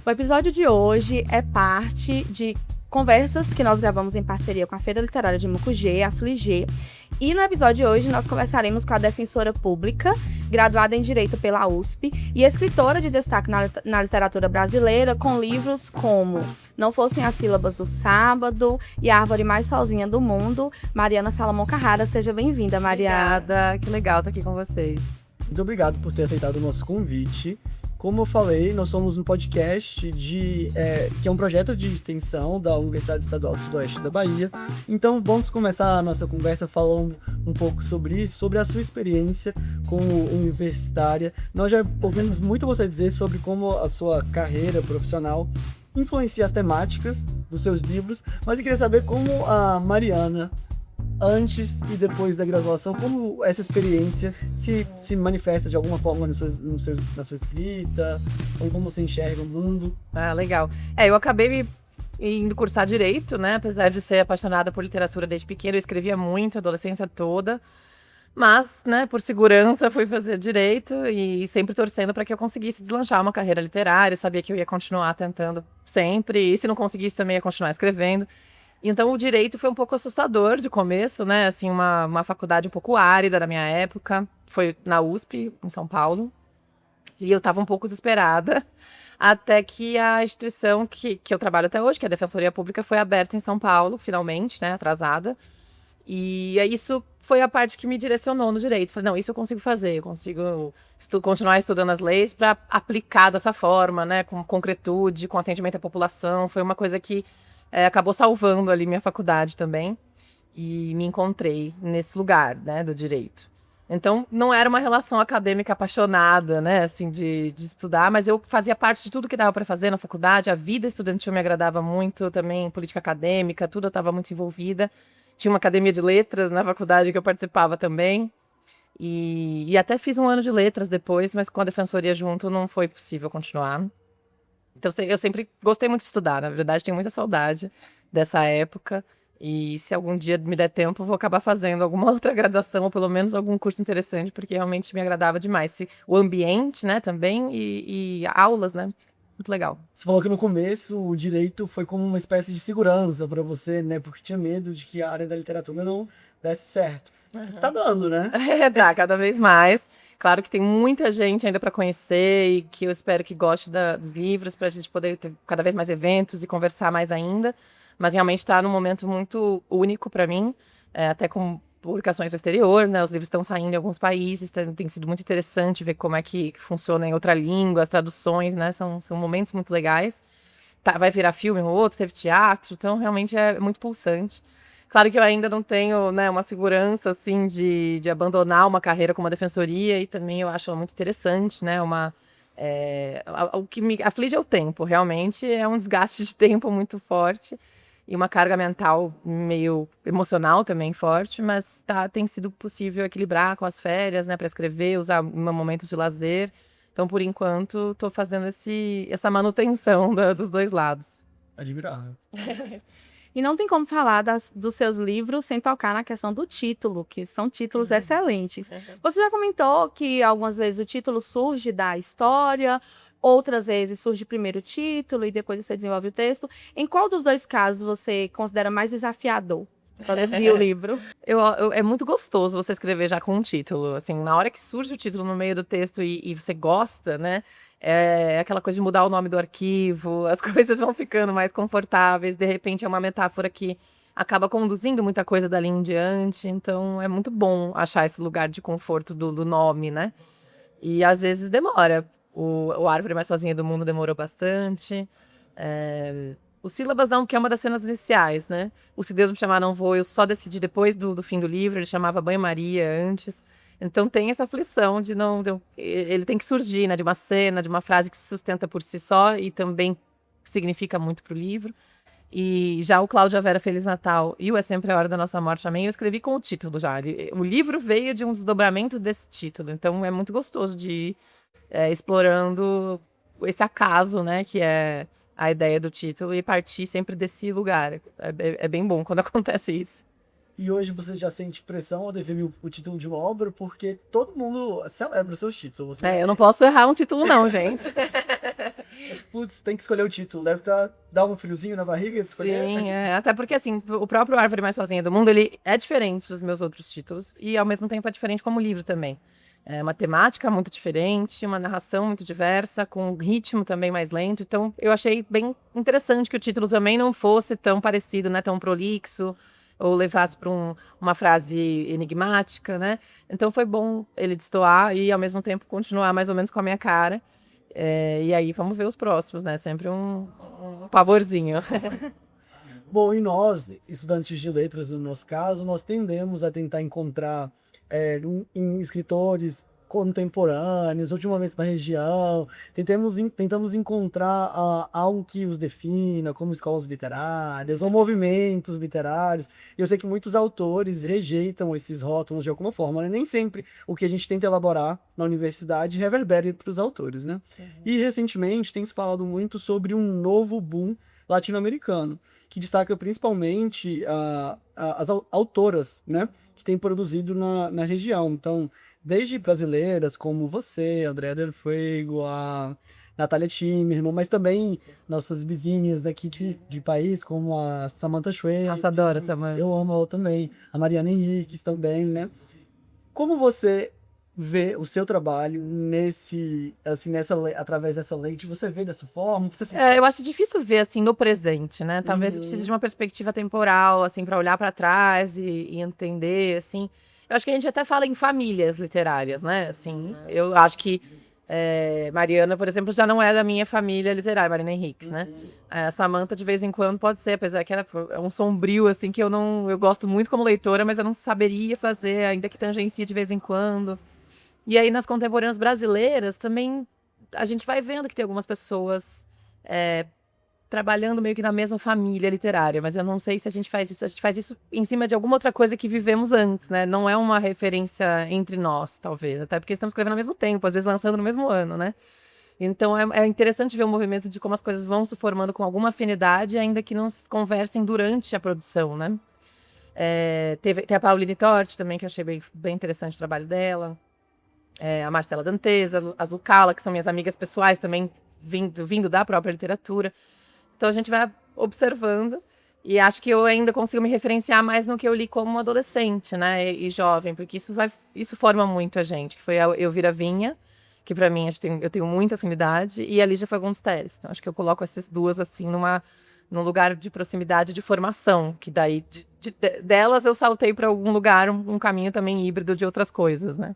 O episódio de hoje é parte de conversas que nós gravamos em parceria com a Feira Literária de Mucugê, a FLIGê. E no episódio de hoje nós conversaremos com a defensora pública, graduada em Direito pela USP e escritora de destaque na literatura brasileira, com livros como Não Fossem as Sílabas do Sábado e A Árvore Mais Sozinha do Mundo, Mariana Salomão Carrara. Seja bem-vinda, Mariana. Obrigada, que legal estar aqui com vocês. Muito obrigado por ter aceitado o nosso convite. Como eu falei, nós somos um podcast que é um projeto de extensão da Universidade Estadual do Sudoeste da Bahia. Então, vamos começar a nossa conversa falando um pouco sobre isso, sobre a sua experiência como universitária. Nós já ouvimos muito você dizer sobre como a sua carreira profissional influencia as temáticas dos seus livros, mas eu queria saber como a Mariana, antes e depois da graduação, como essa experiência se manifesta de alguma forma na sua escrita, ou como você enxerga o mundo. Ah, legal. Eu acabei indo cursar Direito, né? Apesar de ser apaixonada por literatura desde pequena, eu escrevia muito, a adolescência toda. Mas, né, por segurança, fui fazer Direito e sempre torcendo para que eu conseguisse deslanchar uma carreira literária. Sabia que eu ia continuar tentando sempre, e se não conseguisse também ia continuar escrevendo. Então, o Direito foi um pouco assustador de começo, né? Assim, uma faculdade um pouco árida na minha época. Foi na USP, em São Paulo. E eu estava um pouco desesperada. Até que a instituição que eu trabalho até hoje, que é a Defensoria Pública, foi aberta em São Paulo, finalmente, né? Atrasada. E isso foi a parte que me direcionou no Direito. Falei, não, isso eu consigo fazer. Eu consigo continuar estudando as leis para aplicar dessa forma, né? Com concretude, com atendimento à população. Foi uma coisa que acabou salvando ali minha faculdade também, e me encontrei nesse lugar, né, do direito. Então, não era uma relação acadêmica apaixonada, né, assim, de estudar, mas eu fazia parte de tudo que dava para fazer na faculdade. A vida estudantil me agradava muito também, política acadêmica, tudo eu estava muito envolvida. Tinha uma academia de letras na faculdade que eu participava também, e até fiz um ano de letras depois, mas com a defensoria junto não foi possível continuar. Então, eu sempre gostei muito de estudar, na verdade, tenho muita saudade dessa época. E se algum dia me der tempo, vou acabar fazendo alguma outra graduação, ou pelo menos algum curso interessante, porque realmente me agradava demais. O ambiente, né, também, e aulas, né, muito legal. Você falou que no começo o direito foi como uma espécie de segurança para você, né, porque tinha medo de que a área da literatura não desse certo. Uhum. Tá dando, né? Tá, cada vez mais. Claro que tem muita gente ainda para conhecer e que eu espero que goste dos livros, para a gente poder ter cada vez mais eventos e conversar mais ainda. Mas realmente está num momento muito único para mim, até com publicações no exterior, né? Os livros estão saindo em alguns países, tem sido muito interessante ver como é que funciona em outra língua, as traduções, né? São momentos muito legais. Vai virar filme ou outro, teve teatro, então realmente é muito pulsante. Claro que eu ainda não tenho, né, uma segurança, assim, de abandonar uma carreira como a defensoria, e também eu acho muito interessante, né, o que me aflige é o tempo, realmente é um desgaste de tempo muito forte e uma carga mental meio emocional também forte, mas tem sido possível equilibrar com as férias, né, para escrever, usar momentos de lazer. Então, por enquanto, estou fazendo essa manutenção dos dois lados. Admirável. E não tem como falar dos seus livros sem tocar na questão do título, que são títulos excelentes. Você já comentou que algumas vezes o título surge da história, outras vezes surge primeiro o título e depois você desenvolve o texto. Em qual dos dois casos você considera mais desafiador produzir o livro? É muito gostoso você escrever já com um título. Assim, na hora que surge o título no meio do texto e você gosta, né? É aquela coisa de mudar o nome do arquivo, as coisas vão ficando mais confortáveis, de repente é uma metáfora que acaba conduzindo muita coisa dali em diante, então é muito bom achar esse lugar de conforto do nome, né? E às vezes demora. O Árvore Mais Sozinha do Mundo demorou bastante. O Sílabas não, que é uma das cenas iniciais, né? O Se Deus Me Chamar Não Vou, eu só decidi depois do fim do livro, ele chamava Banho-Maria antes. Então tem essa aflição ele tem que surgir, né, de uma cena, de uma frase que se sustenta por si só e também significa muito para o livro. E já o Cláudia Vera Feliz Natal e o É Sempre a Hora da Nossa Morte Amém, eu escrevi com o título já. O livro veio de um desdobramento desse título, então é muito gostoso de ir explorando esse acaso, né, que é a ideia do título, e partir sempre desse lugar. É bem bom quando acontece isso. E hoje você já sente pressão ao definir o título de uma obra, porque todo mundo celebra os seus títulos. Eu não posso errar um título não, gente. Mas, putz, tem que escolher o título. Deve dar um friozinho na barriga escolher. Sim, até porque, assim, o próprio Árvore Mais Sozinha do Mundo, ele é diferente dos meus outros títulos e, ao mesmo tempo, é diferente como livro também. É uma temática muito diferente, uma narração muito diversa, com um ritmo também mais lento. Então, eu achei bem interessante que o título também não fosse tão parecido, né, tão prolixo, ou levasse para uma frase enigmática, né? Então, foi bom ele destoar e, ao mesmo tempo, continuar mais ou menos com a minha cara. E aí, vamos ver os próximos, né? Sempre um pavorzinho. Bom, e nós, estudantes de letras, no nosso caso, nós tendemos a tentar encontrar em escritores contemporâneos, ou de uma mesma região, tentamos encontrar algo que os defina, como escolas literárias, ou movimentos literários. Eu sei que muitos autores rejeitam esses rótulos de alguma forma, né? Nem sempre o que a gente tenta elaborar na universidade reverbera para os autores, né? E, recentemente, tem se falado muito sobre um novo boom latino-americano, que destaca principalmente as autoras, né, que têm produzido na região. Então, desde brasileiras como você, Andréa Del Fuego, a Natália Timmerman, mas também nossas vizinhas daqui de país, como a Samantha Schweik. Nossa, adoro essa mãe. Eu amo ela também. A Mariana Henriques também, né? Como você vê o seu trabalho através dessa lente? Você vê dessa forma? Eu acho difícil ver, assim, no presente, né? Talvez precise de uma perspectiva temporal, assim, para olhar para trás e entender, assim. Eu acho que a gente até fala em famílias literárias, né? Assim, eu acho que Mariana, por exemplo, já não é da minha família literária, Mariana Henriques, né? A Samantha, de vez em quando, pode ser, apesar que ela é um sombrio, assim, que eu gosto muito como leitora, mas eu não saberia fazer, ainda que tangencie de vez em quando. E aí, nas contemporâneas brasileiras, também a gente vai vendo que tem algumas pessoas trabalhando meio que na mesma família literária, mas eu não sei se a gente faz isso. A gente faz isso em cima de alguma outra coisa que vivemos antes, né? Não é uma referência entre nós, talvez. Até porque estamos escrevendo ao mesmo tempo, às vezes lançando no mesmo ano, né? Então, é interessante ver o movimento de como as coisas vão se formando com alguma afinidade, ainda que não se conversem durante a produção, né? Tem a Pauline Torti também, que eu achei bem interessante o trabalho dela. A Marcela Dantesa, a Zucala, que são minhas amigas pessoais também, vindo da própria literatura. Então a gente vai observando e acho que eu ainda consigo me referenciar mais no que eu li como adolescente, né, e jovem, porque isso forma muito a gente, que foi a Elvira Vinha, que para mim eu tenho muita afinidade, e a Lígia Fagundes Telles. Então acho que eu coloco essas duas assim num lugar de proximidade, de formação, que daí delas eu saltei para algum lugar, um caminho também híbrido de outras coisas, né.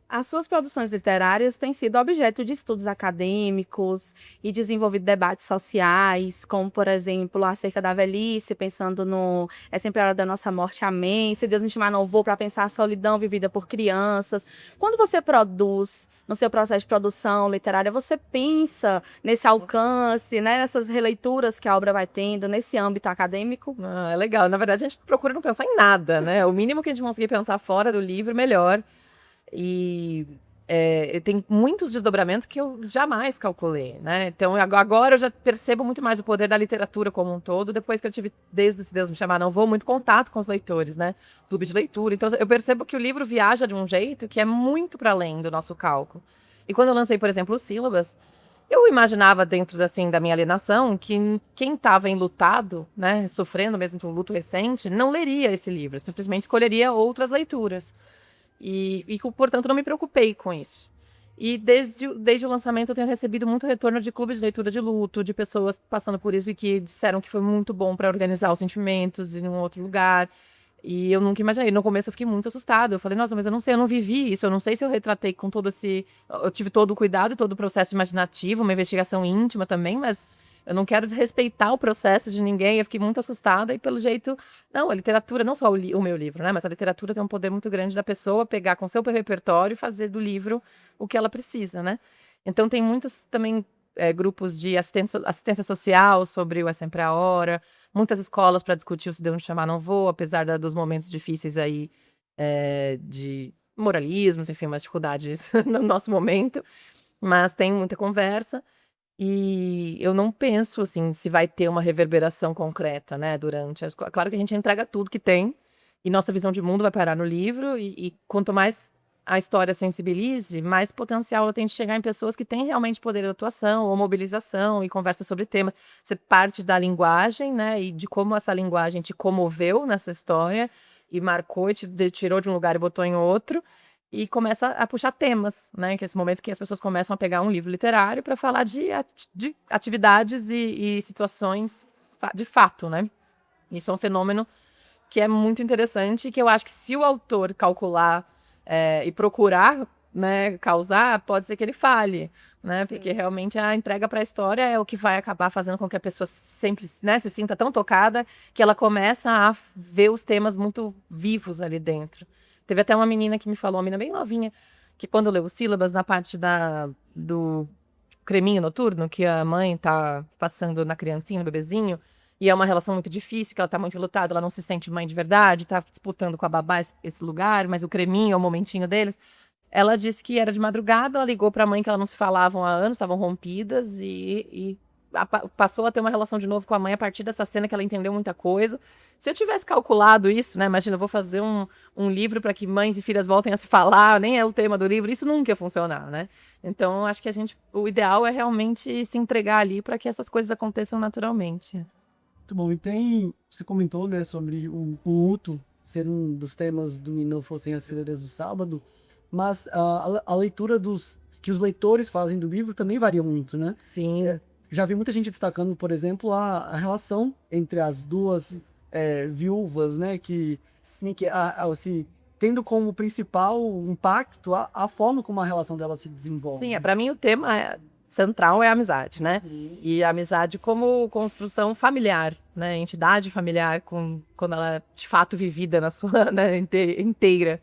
As suas produções literárias têm sido objeto de estudos acadêmicos e desenvolvido debates sociais, como, por exemplo, acerca da velhice, pensando no É Sempre a Hora da Nossa Morte, Amém, Se Deus Me Chamar Não Vou, para pensar a solidão vivida por crianças. Quando você produz, no seu processo de produção literária, você pensa nesse alcance, né, nessas releituras que a obra vai tendo, nesse âmbito acadêmico? É legal. Na verdade, a gente procura não pensar em nada, né? O mínimo que a gente conseguir pensar fora do livro, melhor. E tem muitos desdobramentos que eu jamais calculei, né? Então, agora eu já percebo muito mais o poder da literatura como um todo, depois que eu tive, desde Se Deus Me Chamar Não Vou, muito contato com os leitores, né? Clube de leitura. Então, eu percebo que o livro viaja de um jeito que é muito para além do nosso cálculo. E quando eu lancei, por exemplo, o Sílabas, eu imaginava dentro, assim, da minha alienação que quem estava enlutado, né, sofrendo mesmo de um luto recente, não leria esse livro, simplesmente escolheria outras leituras. E portanto, não me preocupei com isso. E desde o lançamento eu tenho recebido muito retorno de clubes de leitura de luto, de pessoas passando por isso e que disseram que foi muito bom para organizar os sentimentos em um outro lugar. E eu nunca imaginei. No começo eu fiquei muito assustada. Eu falei, nossa, mas eu não sei, eu não vivi isso. Eu não sei se eu retratei com todo esse... Eu tive todo o cuidado e todo o processo imaginativo, uma investigação íntima também, mas eu não quero desrespeitar o processo de ninguém. Eu fiquei muito assustada e pelo jeito... Não, a literatura, não só o meu livro, né? Mas a literatura tem um poder muito grande da pessoa pegar com seu repertório e fazer do livro o que ela precisa, né? Então tem muitos também grupos de assistência social sobre o É Sempre a Hora, muitas escolas para discutir o Se Deus Me Chamar Não Vou, apesar dos momentos difíceis aí de moralismos, enfim, umas dificuldades no nosso momento, mas tem muita conversa. E eu não penso, assim, se vai ter uma reverberação concreta, né, Claro que a gente entrega tudo que tem, e nossa visão de mundo vai parar no livro, e quanto mais a história sensibilize, mais potencial ela tem de chegar em pessoas que têm realmente poder de atuação ou mobilização e conversa sobre temas. Você parte da linguagem, né, e de como essa linguagem te comoveu nessa história e marcou e te tirou de um lugar e botou em outro, e começa a puxar temas, né, que é esse momento que as pessoas começam a pegar um livro literário para falar de atividades e situações de fato, né. Isso é um fenômeno que é muito interessante, que eu acho que se o autor calcular e procurar, né, causar, pode ser que ele falhe, né? Sim. Porque realmente a entrega para a história é o que vai acabar fazendo com que a pessoa sempre, né, se sinta tão tocada que ela começa a ver os temas muito vivos ali dentro. Teve até uma menina que me falou, uma menina bem novinha, que quando leu os sílabas, na parte do creminho noturno, que a mãe tá passando na criancinha, no bebezinho, e é uma relação muito difícil, que ela tá muito lutada, ela não se sente mãe de verdade, tá disputando com a babá esse lugar, mas o creminho é o momentinho deles. Ela disse que era de madrugada, ela ligou pra mãe que elas não se falavam há anos, estavam rompidas, e passou a ter uma relação de novo com a mãe a partir dessa cena que ela entendeu muita coisa. Se eu tivesse calculado isso, né, imagina, eu vou fazer um livro para que mães e filhas voltem a se falar, nem é o tema do livro, isso nunca ia funcionar, né? Então, acho que o ideal é realmente se entregar ali para que essas coisas aconteçam naturalmente. Muito bom. E você comentou, né, sobre o luto ser um dos temas do E Não Fossem as Celeiras do Sábado, mas a leitura que os leitores fazem do livro também varia muito, né? Sim. Já vi muita gente destacando, por exemplo, a relação entre as duas viúvas, né, que tendo como principal impacto a forma como a relação delas se desenvolve. Sim, para mim o tema central é a amizade, né? E a amizade como construção familiar, né? Entidade familiar, quando ela é de fato vivida na sua, né, inteira.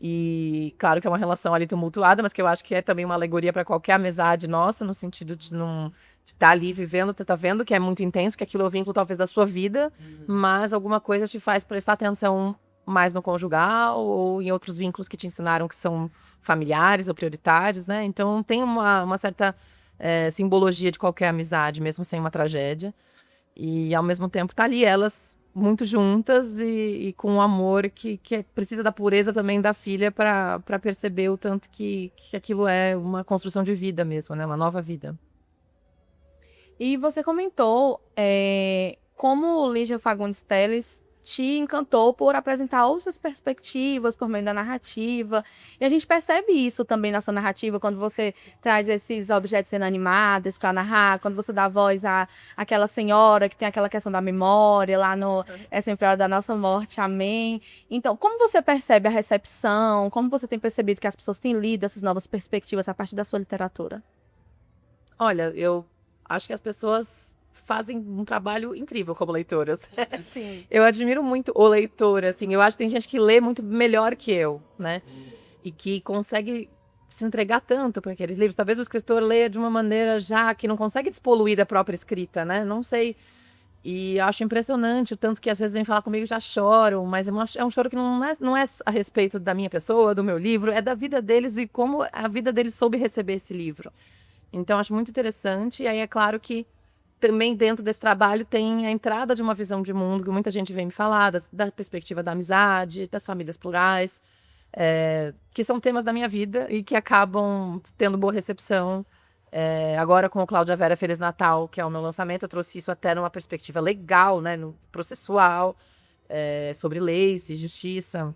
E claro que é uma relação ali tumultuada, mas que eu acho que é também uma alegoria para qualquer amizade nossa, no sentido de não estar ali vivendo, tá vendo que é muito intenso, que aquilo é o vínculo talvez da sua vida, mas alguma coisa te faz prestar atenção mais no conjugal ou em outros vínculos que te ensinaram que são familiares ou prioritários, né? Então tem uma certa simbologia de qualquer amizade, mesmo sem uma tragédia. E ao mesmo tempo tá ali elas muito juntas e com um amor que precisa da pureza também da filha para perceber o tanto que aquilo é uma construção de vida mesmo, né? Uma nova vida. E você comentou como Lígia Fagundes Telles te encantou por apresentar outras perspectivas por meio da narrativa. E a gente percebe isso também na sua narrativa, quando você traz esses objetos inanimados para narrar, quando você dá voz àquela senhora que tem aquela questão da memória, lá no É Sempre a Hora da Nossa Morte, Amém. Então, como você percebe a recepção? Como você tem percebido que as pessoas têm lido essas novas perspectivas a partir da sua literatura? Olha, eu acho que as pessoas fazem um trabalho incrível como leitoras. Sim. Eu admiro muito o leitor, assim. Eu acho que tem gente que lê muito melhor que eu, né? E que consegue se entregar tanto para aqueles livros. Talvez o escritor leia de uma maneira já que não consegue despoluir da própria escrita, né? Não sei. E eu acho impressionante o tanto que às vezes vem falar comigo e já choram, mas é um choro que não é a respeito da minha pessoa, do meu livro, é da vida deles e como a vida deles soube receber esse livro. Então, acho muito interessante. E aí, é claro que também dentro desse trabalho tem a entrada de uma visão de mundo que muita gente vem me falar, da perspectiva da amizade, das famílias plurais, que são temas da minha vida e que acabam tendo boa recepção. Agora com o Cláudia Vera Feliz Natal, que é o meu lançamento, eu trouxe isso até numa perspectiva legal, né, no processual, sobre leis e justiça.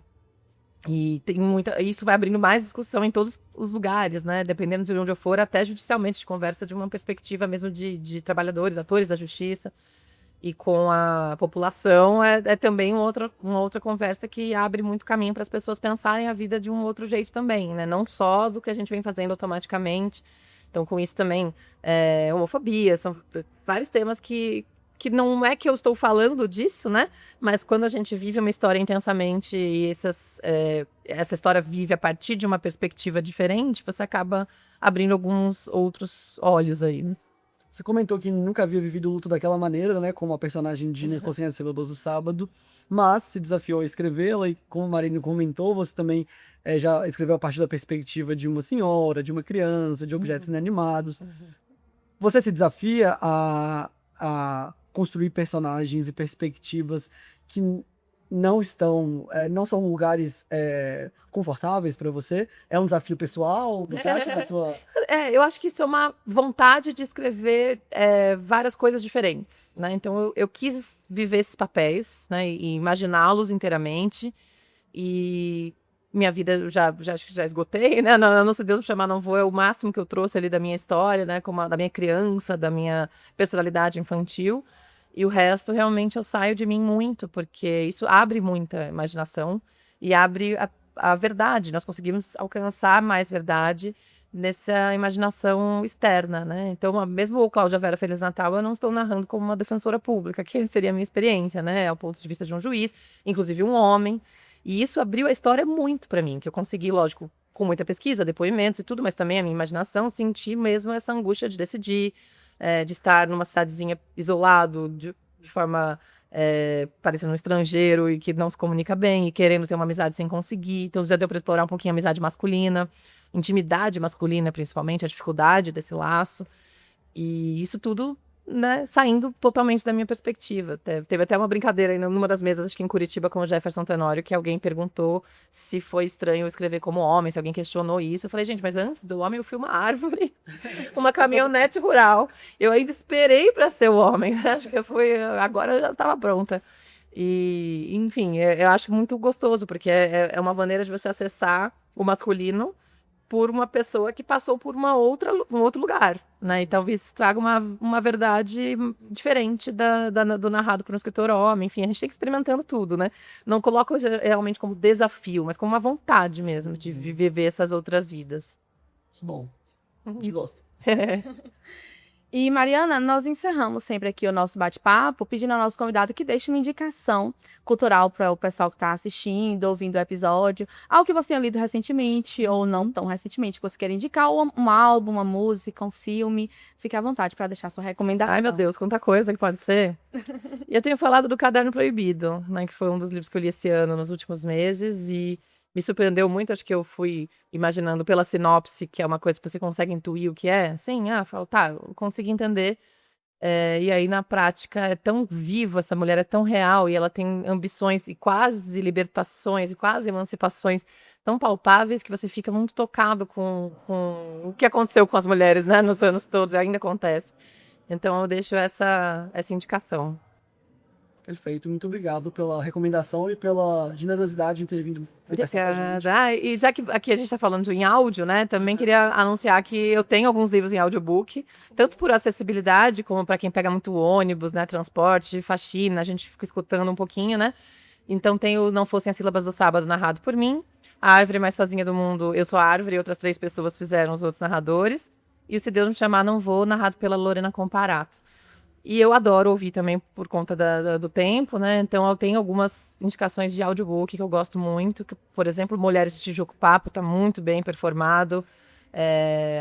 E tem isso vai abrindo mais discussão em todos os lugares, né? Dependendo de onde eu for, até judicialmente, de conversa de uma perspectiva mesmo de trabalhadores, atores da justiça. E com a população é também uma outra conversa que abre muito caminho para as pessoas pensarem a vida de um outro jeito também, né? Não só do que a gente vem fazendo automaticamente. Então, com isso também, homofobia, são vários temas que não é que eu estou falando disso, né? Mas quando a gente vive uma história intensamente e essa história vive a partir de uma perspectiva diferente, você acaba abrindo alguns outros olhos aí, né? Você comentou que nunca havia vivido o luto daquela maneira, né? Como a personagem de Nepocinha de Células do Sábado, mas se desafiou a escrevê-la e, como a Marina comentou, você também já escreveu a partir da perspectiva de uma senhora, de uma criança, de objetos inanimados. Você se desafia a construir personagens e perspectivas que não são lugares confortáveis para você? É um desafio pessoal? Você acha que a sua... Eu acho que isso é uma vontade de escrever várias coisas diferentes, né? Então, eu quis viver esses papéis, né? E imaginá-los inteiramente. E minha vida eu acho que já esgotei, né? Não, se Deus me chamar, não vou. É o máximo que eu trouxe ali da minha história, né? Como da minha criança, da minha personalidade infantil. E o resto, realmente, eu saio de mim muito, porque isso abre muita imaginação e abre a verdade. Nós conseguimos alcançar mais verdade nessa imaginação externa, né? Então, mesmo o Cláudia Vera Feliz Natal, eu não estou narrando como uma defensora pública, que seria a minha experiência, né? Ao ponto de vista de um juiz, inclusive um homem. E isso abriu a história muito para mim, que eu consegui, lógico, com muita pesquisa, depoimentos e tudo, mas também a minha imaginação, sentir mesmo essa angústia de decidir, de estar numa cidadezinha isolado, de forma parecendo um estrangeiro e que não se comunica bem e querendo ter uma amizade sem conseguir. Então já deu para explorar um pouquinho a amizade masculina, intimidade masculina principalmente, a dificuldade desse laço. E isso tudo, né, saindo totalmente da minha perspectiva. Teve até uma brincadeira aí numa das mesas, acho que em Curitiba, com o Jefferson Tenório, que alguém perguntou se foi estranho eu escrever como homem, se alguém questionou isso. Eu falei, gente, mas antes do homem eu fui uma árvore, uma caminhonete rural. Eu ainda esperei para ser o homem, né? Acho que agora eu já estava pronta. E, enfim, eu acho muito gostoso, porque é uma maneira de você acessar o masculino por uma pessoa que passou por um outro lugar, né? E talvez traga uma verdade diferente do narrado por um escritor homem. Enfim, a gente tem que ir experimentando tudo, né? Não coloco realmente como desafio, mas como uma vontade mesmo de viver essas outras vidas. Que bom. De gosto. E, Mariana, nós encerramos sempre aqui o nosso bate-papo pedindo ao nosso convidado que deixe uma indicação cultural para o pessoal que está assistindo, ouvindo o episódio, algo que você tenha lido recentemente ou não tão recentemente, que você queira indicar, ou um álbum, uma música, um filme. Fique à vontade para deixar sua recomendação. Ai, meu Deus, quanta coisa que pode ser. E eu tenho falado do Caderno Proibido, né, que foi um dos livros que eu li esse ano, nos últimos meses, e me surpreendeu muito. Acho que eu fui imaginando pela sinopse, que é uma coisa que você consegue intuir o que é. Sim, falo, tá, eu consegui entender. E aí, na prática, é tão vivo, essa mulher é tão real, e ela tem ambições e quase libertações, e quase emancipações tão palpáveis, que você fica muito tocado com o que aconteceu com as mulheres, né, nos anos todos, e ainda acontece. Então, eu deixo essa indicação. Perfeito, muito obrigado pela recomendação e pela generosidade de ter vindo conversar com a gente. E já que aqui a gente está falando em áudio, né, também queria anunciar que eu tenho alguns livros em audiobook, tanto por acessibilidade, como para quem pega muito ônibus, né, transporte, faxina, a gente fica escutando um pouquinho, né. Então tenho Não Fossem as Sílabas do Sábado, narrado por mim, A Árvore Mais Sozinha do Mundo, Eu Sou a Árvore, e outras 3 pessoas fizeram os outros narradores, e o Se Deus Me Chamar Não Vou, narrado pela Lorena Comparato. E eu adoro ouvir também por conta do tempo, né? Então eu tenho algumas indicações de audiobook que eu gosto muito. Que, por exemplo, Mulheres de Tijuco Papo está muito bem performado.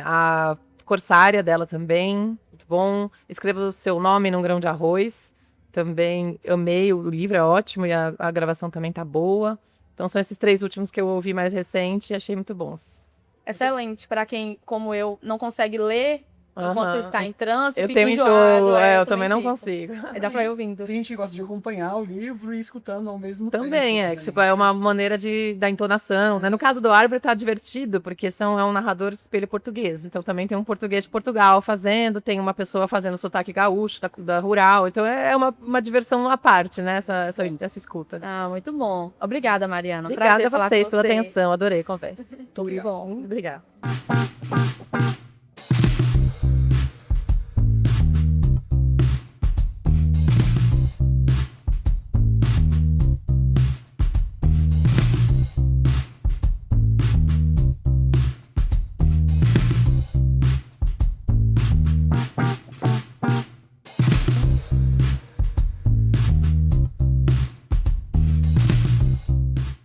A Corsária dela também, muito bom. Escreva o Seu Nome num Grão de Arroz. Também amei, o livro é ótimo e a gravação também tá boa. Então são esses 3 últimos que eu ouvi mais recente e achei muito bons. Excelente. Para quem, como eu, não consegue ler enquanto está em trânsito, eu fica tenho enjoado, enjoo, eu também não consigo. Aí dá pra ir ouvindo. Tem gente que gosta de acompanhar o livro e escutando ao mesmo tempo. Também, que é uma maneira da entonação, né? No caso do Árvore tá divertido, porque é um narrador de espelho português. Então também tem um português de Portugal fazendo, tem uma pessoa fazendo sotaque gaúcho, da rural. Então é uma diversão à parte, né? Essa escuta. Muito bom. Obrigada, Mariana. Obrigada a vocês pela atenção, adorei a conversa. Muito obrigado. Bom. Obrigada.